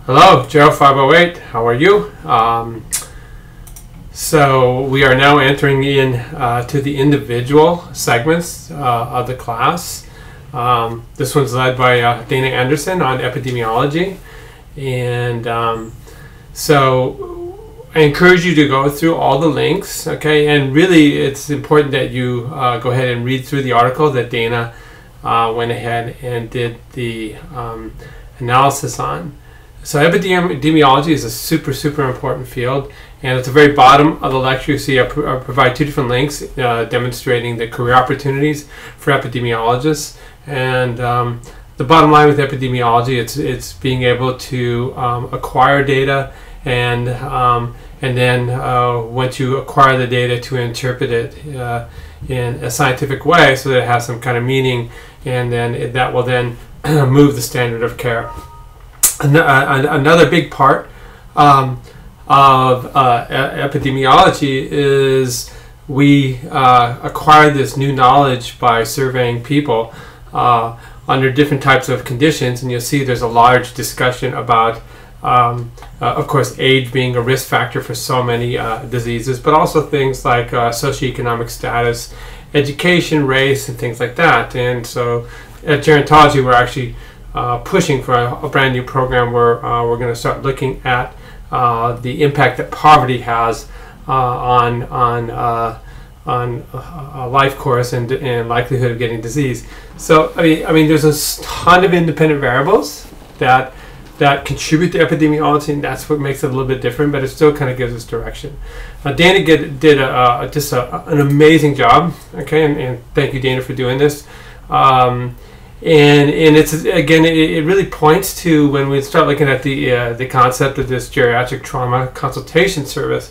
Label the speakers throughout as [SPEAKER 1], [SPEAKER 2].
[SPEAKER 1] Hello, Joe508. How are you? So we are now entering in to the individual segments of the class. This one's led by Dana Anderson on epidemiology, and so I encourage you to go through all the links. Okay, and really, it's important that you go ahead and read through the article that Dana went ahead and did the analysis on. So epidemiology is a super important field, and at the very bottom of the lecture you see I provide two different links demonstrating the career opportunities for epidemiologists. And the bottom line with epidemiology, it's being able to acquire data, and then once you acquire the data, to interpret it in a scientific way so that it has some kind of meaning, and then that will then move the standard of care. Another big part of epidemiology is we acquire this new knowledge by surveying people under different types of conditions, and you'll see there's a large discussion about of course age being a risk factor for so many diseases, but also things like socioeconomic status, education, race, and things like that. And so at gerontology we're actually pushing for a brand new program where we're going to start looking at the impact that poverty has on a life course and likelihood of getting disease. So I mean there's a ton of independent variables that contribute to epidemiology, and that's what makes it a little bit different, but it still kind of gives us direction. Dana did just an amazing job. Okay, and thank you, Dana, for doing this. And it's, again, it really points to, when we start looking at the concept of this geriatric trauma consultation service,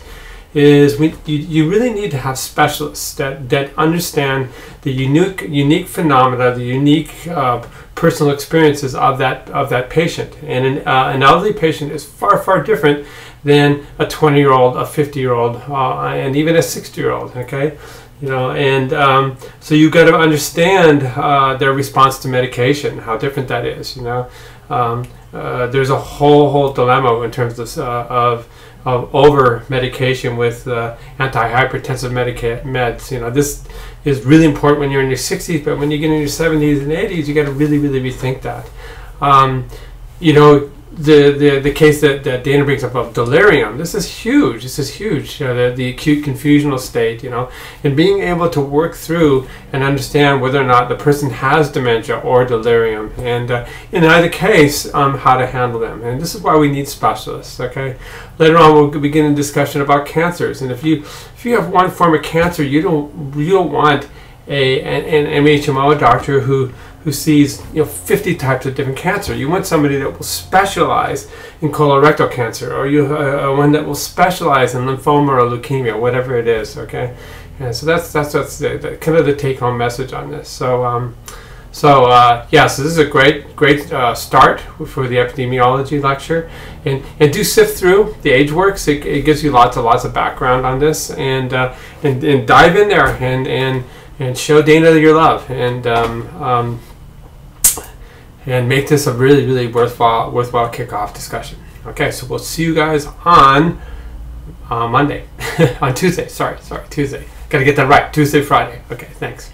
[SPEAKER 1] is you really need to have specialists that understand the unique phenomena, the unique personal experiences of that patient. And an elderly patient is far different than a 20-year-old, a 50-year-old, and even a 60-year-old. Okay. You know, and so you've got to understand their response to medication, how different that is. You know, there's a whole dilemma in terms of over medication with antihypertensive meds. You know, this is really important when you're in your 60s, but when you get in your 70s and 80s, you got to really rethink that. You know, the case that Dana brings up of delirium, this is huge. You know, the acute confusional state, you know, and being able to work through and understand whether or not the person has dementia or delirium, and in either case, how to handle them. And this is why we need specialists. Okay, later on we'll begin a discussion about cancers, and if you have one form of cancer, you don't want an MHMO doctor who sees 50 types of different cancer. You want somebody that will specialize in colorectal cancer, or one that will specialize in lymphoma or leukemia, whatever it is. Okay, and so that's the kind of the take-home message on this. So so this is a great start for the epidemiology lecture, and do sift through the age works. It gives you lots of background on this, and dive in there and show Dana your love, and make this a really worthwhile kickoff discussion. Okay, so we'll see you guys on Monday, on Tuesday. Sorry, Tuesday. Got to get that right. Tuesday, Friday. Okay, thanks.